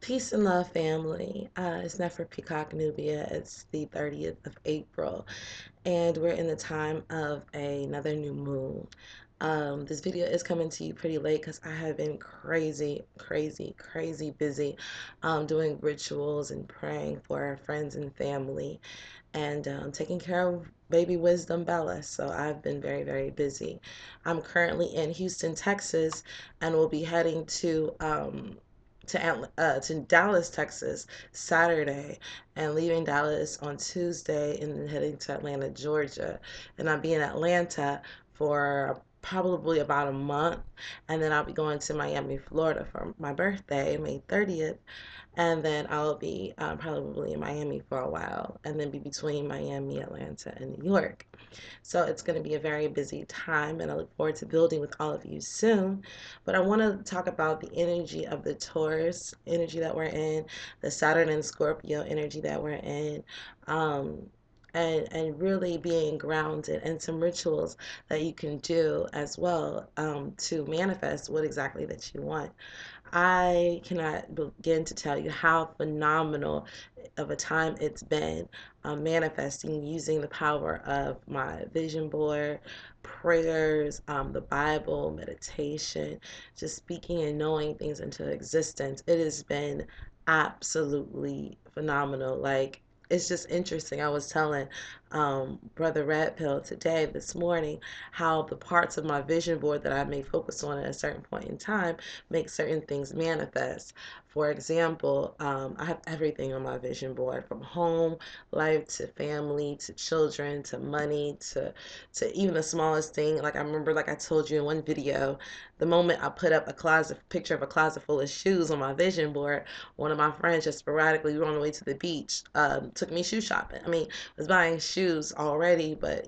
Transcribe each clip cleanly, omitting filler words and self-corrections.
Peace and love, family. It's Nefer Peacock Nubia. It's the 30th of April, and we're in the time of another new moon. This video is coming to you pretty late because I have been crazy, crazy, crazy busy doing rituals and praying for our friends and family and taking care of baby wisdom Bella. So I've been very, very busy. I'm currently in Houston, Texas, and will be heading to Dallas, Texas, Saturday, and leaving Dallas on Tuesday, and then heading to Atlanta, Georgia. And I'll be in Atlanta for probably about a month, and then I'll be going to Miami, Florida for my birthday, May 30th, and then I'll be probably in Miami for a while, and then be between Miami, Atlanta, and New York. So it's going to be a very busy time, and I look forward to building with all of you soon. But I want to talk about the energy of the Taurus energy that we're in, the Saturn and Scorpio energy that we're in. Um, and really being grounded, and some rituals that you can do as well to manifest what exactly that you want. I cannot begin to tell you how phenomenal of a time it's been manifesting using the power of my vision board, prayers, the Bible, meditation, just speaking and knowing things into existence. It has been absolutely phenomenal. Like, it's just interesting. I was telling Brother Red Pill today, this morning, how the parts of my vision board that I may focus on at a certain point in time make certain things manifest. For example, I have everything on my vision board, from home life to family to children to money to even the smallest thing. Like I remember, like I told you in one video, the moment I put up a closet picture of a closet full of shoes on my vision board, one of my friends just sporadically, we were on the way to the beach, took me shoe shopping. I mean, I was buying shoes already, but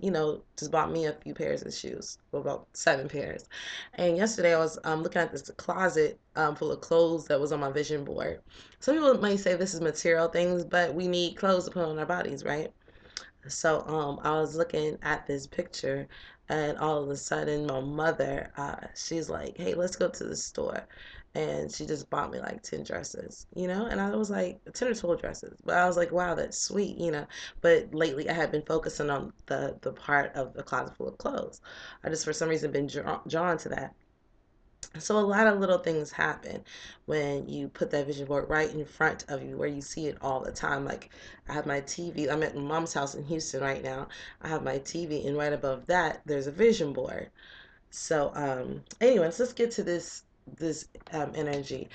just bought me a few pairs of shoes, well, about 7 pairs. And yesterday I was looking at this closet full of clothes that was on my vision board. Some people may say this is material things, but we need clothes to put on our bodies, right? So I was looking at this picture, and all of a sudden my mother, she's like, "Hey, let's go to the store," and she just bought me like 10 dresses. And I was like 10 or 12 dresses, but I was like, "Wow, that's sweet." But lately I had been focusing on the part of the closet full of clothes. I just for some reason been drawn to that. So a lot of little things happen when you put that vision board right in front of you, where you see it all the time. Like, I have my TV. I'm at my mom's house in Houston right now. I have my TV, and right above that, there's a vision board. So, anyways, let's get to this energy.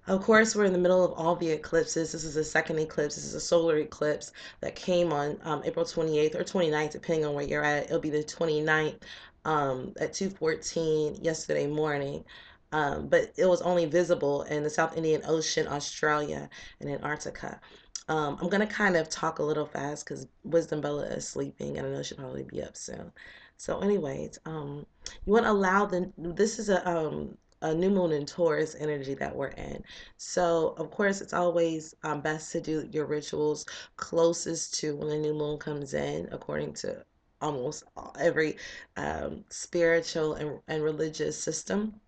Of course, we're in the middle of all the eclipses. This is a second eclipse. This is a solar eclipse that came on April 28th or 29th, depending on where you're at. It'll be the 29th at 2:14 yesterday morning. But it was only visible in the South Indian Ocean, Australia, and Antarctica. I'm going to kind of talk a little fast because Wisdom Bella is sleeping, and I know she'll probably be up soon. So, anyways, you want to allow this is a new moon in Taurus energy that we're in. So, of course, it's always best to do your rituals closest to when the new moon comes in, according to almost every spiritual and religious system.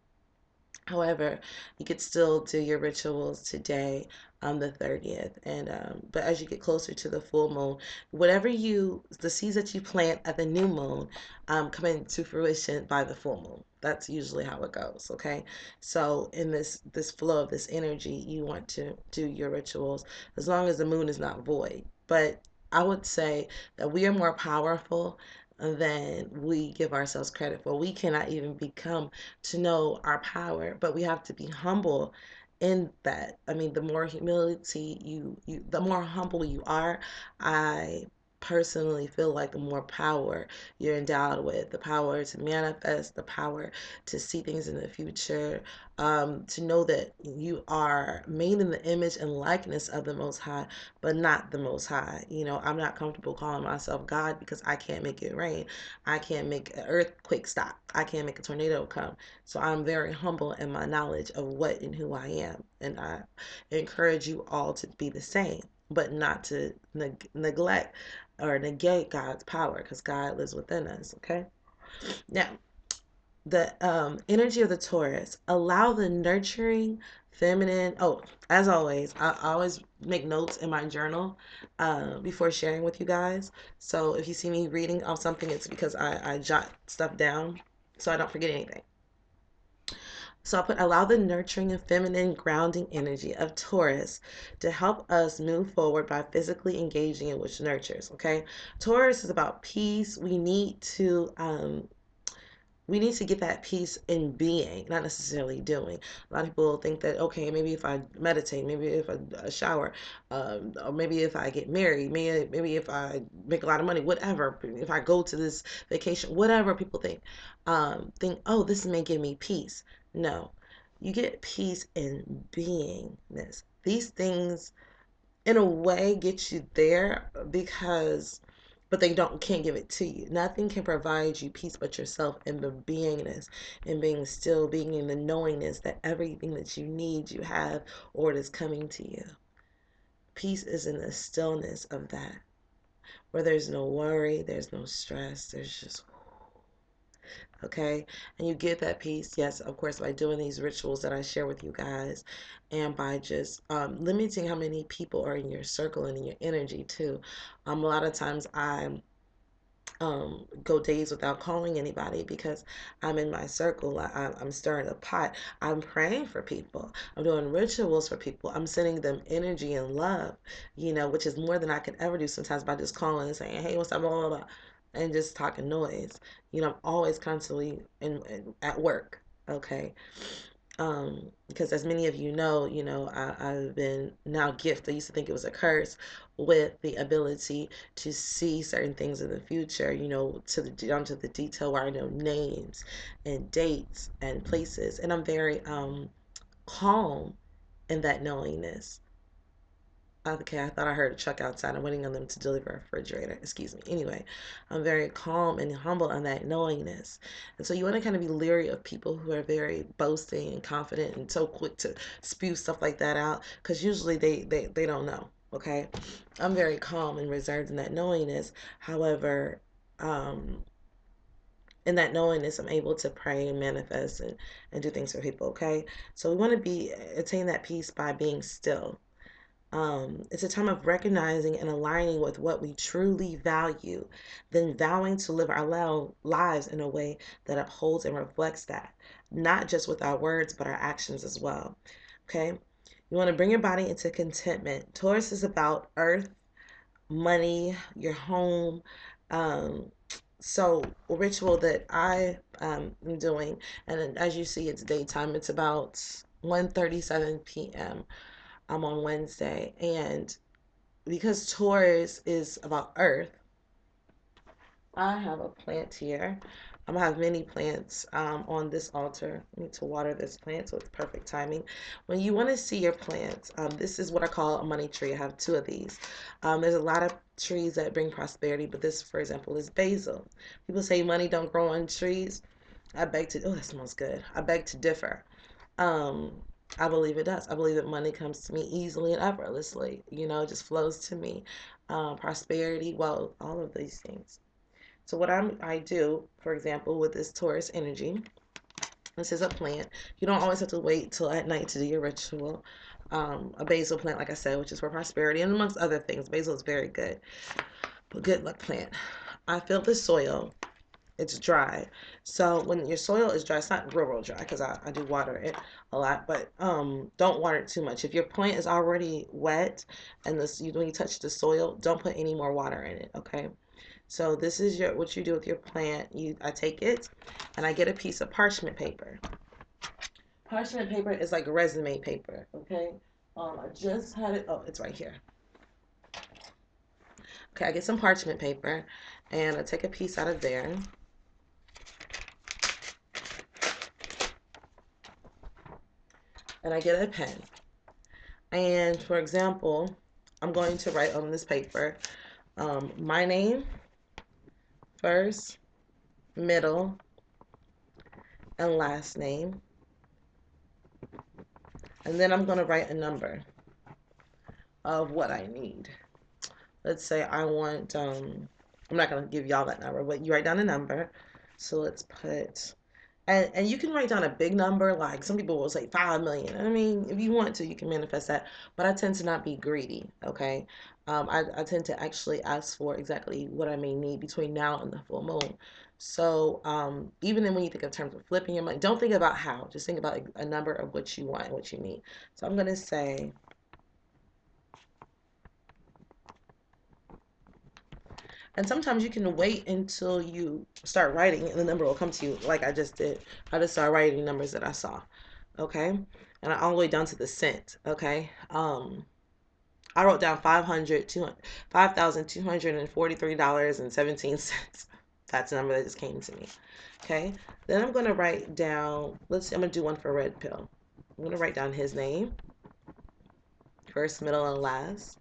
However, you could still do your rituals today on the 30th. And but as you get closer to the full moon, the seeds that you plant at the new moon come into fruition by the full moon. That's usually how it goes. Okay. So in this flow of this energy, you want to do your rituals as long as the moon is not void. But I would say that we are more powerful than we give ourselves credit for. We cannot even become to know our power, but we have to be humble in that. I mean, the more humility the more humble you are, I personally feel like the more power you're endowed with, the power to manifest, the power to see things in the future, to know that you are made in the image and likeness of the Most High, but not the Most High. I'm not comfortable calling myself God because I can't make it rain. I can't make an earthquake stop. I can't make a tornado come. So I'm very humble in my knowledge of what and who I am. And I encourage you all to be the same, but not to neglect or negate God's power, because God lives within us. Okay. Now, the energy of the Taurus. Allow the nurturing, feminine. Oh, as always, I always make notes in my journal before sharing with you guys. So if you see me reading off something, it's because I jot stuff down so I don't forget anything. So I put allow the nurturing and feminine grounding energy of Taurus to help us move forward by physically engaging in which nurtures. Okay, Taurus is about peace. We need to get that peace in being, not necessarily doing. A lot of people think that, okay, maybe if I meditate, maybe if I shower, or maybe if I get married, maybe if I make a lot of money, whatever, if I go to this vacation, whatever people think, oh, this may give me peace. No, you get peace in beingness. These things in a way get you there because but they don't can't give it to you. Nothing can provide you peace but yourself and the beingness and being still, being in the knowingness that everything that you need you have or it is coming to you. Peace is in the stillness of that, where there's no worry, there's no stress, there's just okay. And you get that peace, yes, of course, by doing these rituals that I share with you guys, and by just limiting how many people are in your circle and in your energy too. A lot of times I go days without calling anybody because I'm in my circle. I'm stirring a pot. I'm praying for people. I'm doing rituals for people. I'm sending them energy and love, which is more than I could ever do sometimes by just calling and saying, hey, what's up, blah, blah, blah, and just talking noise. I'm always constantly at work. Okay. Because as many of I've been now gifted. I used to think it was a curse with the ability to see certain things in the future, down to the detail where I know names and dates and places. And I'm very calm in that knowingness. Okay, I thought I heard a truck outside. I'm waiting on them to deliver a refrigerator. Excuse me. Anyway, I'm very calm and humble on that knowingness. And so you want to kind of be leery of people who are very boasting and confident and so quick to spew stuff like that out because usually they don't know. Okay, I'm very calm and reserved in that knowingness. However, in that knowingness, I'm able to pray and manifest and do things for people. Okay, so we want to attain that peace by being still. It's a time of recognizing and aligning with what we truly value, then vowing to live our lives in a way that upholds and reflects that, not just with our words, but our actions as well. Okay? You want to bring your body into contentment. Taurus is about earth, money, your home. Um, so, a ritual that I am doing, and as you see, it's daytime, it's about 1:37 p.m. I'm on Wednesday. And because Taurus is about earth, I have a plant here. I'm gonna have many plants on this altar. I need to water this plant, so it's perfect timing. When you want to see your plants, this is what I call a money tree. I have two of these. There's a lot of trees that bring prosperity, but this, for example, is basil. People say money don't grow on trees. I beg to. Oh, that smells good. I beg to differ. Um, I believe it does. I believe that money comes to me easily and effortlessly. It just flows to me. Prosperity, wealth, all of these things. So what I do, for example, with this Taurus energy, this is a plant. You don't always have to wait till at night to do your ritual. A basil plant, like I said, which is for prosperity and amongst other things. Basil is very good, but good luck plant. I fill the soil. It's dry. So when your soil is dry, it's not real dry because I do water it a lot, but don't water it too much. If your plant is already wet and when you touch the soil, don't put any more water in it, okay? So this is what you do with your plant. I take it and I get a piece of parchment paper. Parchment paper is like resume paper, okay? I just had it. Oh, it's right here. Okay, I get some parchment paper and I take a piece out of there. And I get a pen. And for example, I'm going to write on this paper my name, first, middle, and last name. And then I'm going to write a number of what I need. Let's say I want, I'm not going to give y'all that number, but you write down a number. So let's put And you can write down a big number, like some people will say 5 million. I mean, if you want to, you can manifest that. But I tend to not be greedy, okay? I tend to actually ask for exactly what I may need between now and the full moon. So even then when you think in terms of flipping your money, don't think about how, just think about a number of what you want and what you need. So I'm gonna say, and sometimes you can wait until you start writing and the number will come to you like I just did. I just started writing numbers that I saw. Okay. And all the way down to the cent. Okay. I wrote down $5,243.17. That's the number that just came to me. Okay. Then I'm going to write down, let's see, I'm going to do one for red pill. I'm going to write down his name, first, middle, and last.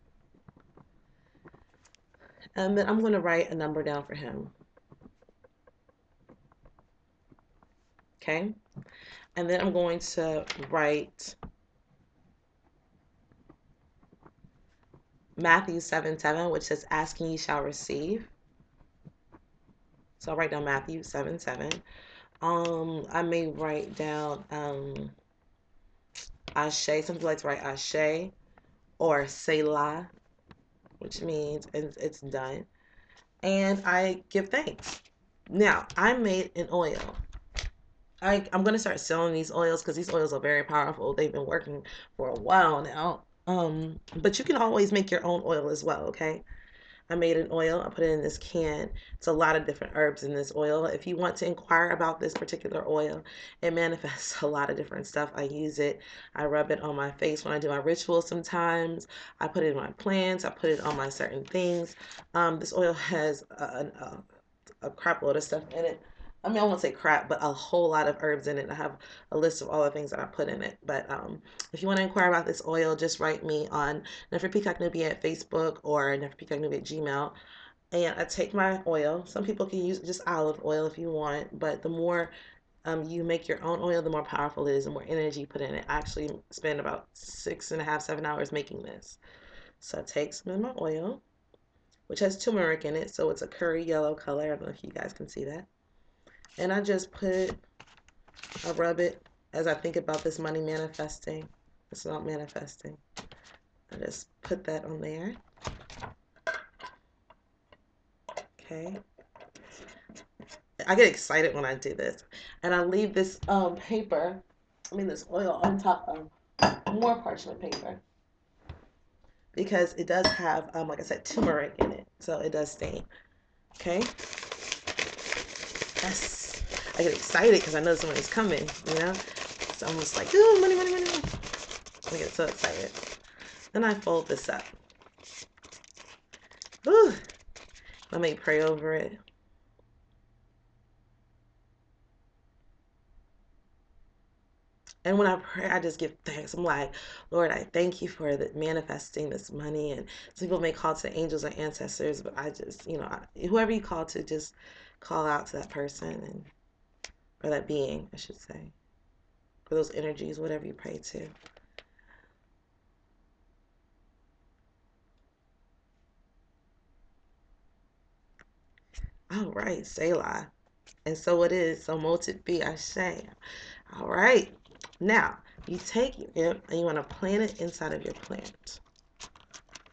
And then I'm going to write a number down for him. Okay. And then I'm going to write Matthew 7:7, which says, asking you shall receive. So I'll write down Matthew 7:7. I may write down Ashe. Some people like to write Ashe or Selah, which means it's done. And I give thanks. Now, I made an oil. I'm going to start selling these oils because these oils are very powerful. They've been working for a while now. But you can always make your own oil as well, okay? I made an oil. I put it in this can. It's a lot of different herbs in this oil. If you want to inquire about this particular oil, it manifests a lot of different stuff. I use it. I rub it on my face when I do my rituals sometimes. I put it in my plants. I put it on my certain things. This oil has a crap load of stuff in it. I mean, I won't say crap, but a whole lot of herbs in it. I have a list of all the things that I put in it. But if you want to inquire about this oil, just write me on Nefer Peacock Nubia at Facebook or Nefer Peacock Nubia at Gmail. And I take my oil. Some people can use just olive oil if you want, but the more you make your own oil, the more powerful it is, the more energy you put in it. I actually spend about 6.5, 7 hours making this. So I take some of my oil, which has turmeric in it, so it's a curry yellow color. I don't know if you guys can see that. And I just put it, I rub it as I think about this money manifesting. It's not manifesting. I just put that on there. Okay. I get excited when I do this. And I leave this this oil on top of more parchment paper. Because it does have, like I said, turmeric in it. So it does stain. Okay. Yes. I get excited because I know someone is coming, you know? It's almost like, ooh, money, money, money, money. I get so excited. Then I fold this up. Ooh. Let me pray over it. And when I pray, I just give thanks. I'm like, Lord, I thank you for the manifesting this money. And some people may call to angels or ancestors, but I just, whoever you call to, just call out to that person and or that being, I should say, for those energies, whatever you pray to. All right, Selah. And so it is. So mote it be, I say. All right. Now, you take it and you want to plant it inside of your plant.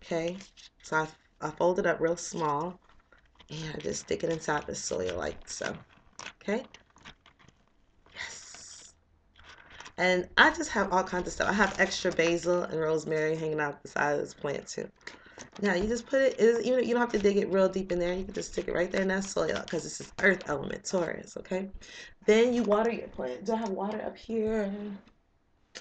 Okay? So I fold it up real small and I just stick it inside the soil like so. Okay? Yes. And I just have all kinds of stuff. I have extra basil and rosemary hanging out the side of this plant too. Now you just put it, you don't have to dig it real deep in there. You can just stick it right there in that soil because this is earth element, Taurus, okay? Then you water your plant. Do I have water up here?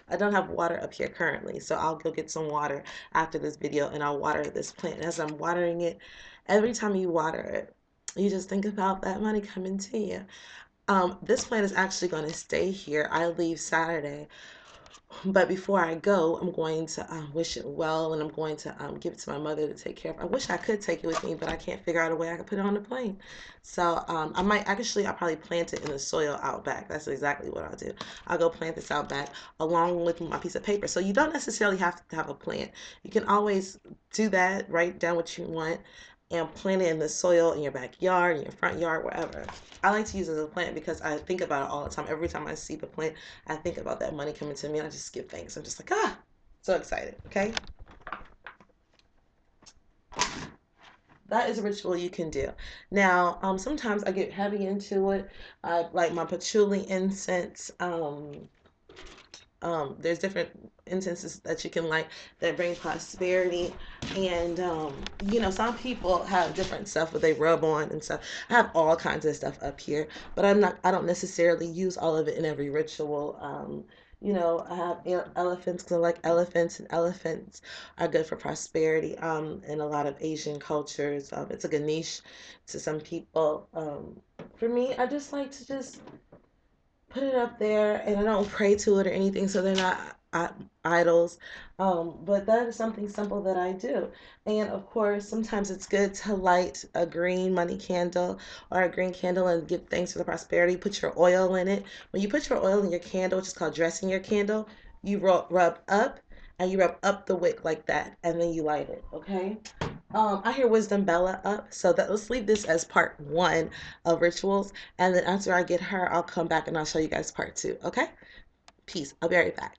I don't have water up here currently, so I'll go get some water after this video and I'll water this plant. As I'm watering it, every time you water it, you just think about that money coming to you. This plant is actually going to stay here. I leave Saturday. But before I go, I'm going to wish it well, and I'm going to give it to my mother to take care of. I wish I could take it with me, but I can't figure out a way I could put it on the plane. So I'll probably plant it in the soil out back. That's exactly what I'll do. I'll go plant this out back along with my piece of paper. So you don't necessarily have to have a plant. You can always do that, write down what you want. and plant it in the soil in your backyard, in your front yard, wherever. I like to use it as a plant because I think about it all the time. Every time I see the plant, I think about that money coming to me and I just give thanks. I'm just like, so excited. Okay. That is a ritual you can do. Now, sometimes I get heavy into it. I like my patchouli incense. There's different incenses that you can light that bring prosperity, and some people have different stuff that they rub on and stuff. I have all kinds of stuff up here, but I don't necessarily use all of it in every ritual. I have elephants because I like elephants, and elephants are good for prosperity. In a lot of Asian cultures, it's a Ganesh to some people. For me, I just like to just put it up there, and I don't pray to it or anything, so they're not idols. But that is something simple that I do. And of course, sometimes it's good to light a green money candle or a green candle and give thanks for the prosperity. Put your oil in it. When you put your oil in your candle, which is called dressing your candle, you rub up, and you rub up the wick like that, and then you light it. Okay. I hear Wisdom Bella up, so that let's leave this as part one of rituals, and then after I get her, I'll come back and I'll show you guys part two. Okay? Peace. I'll be right back.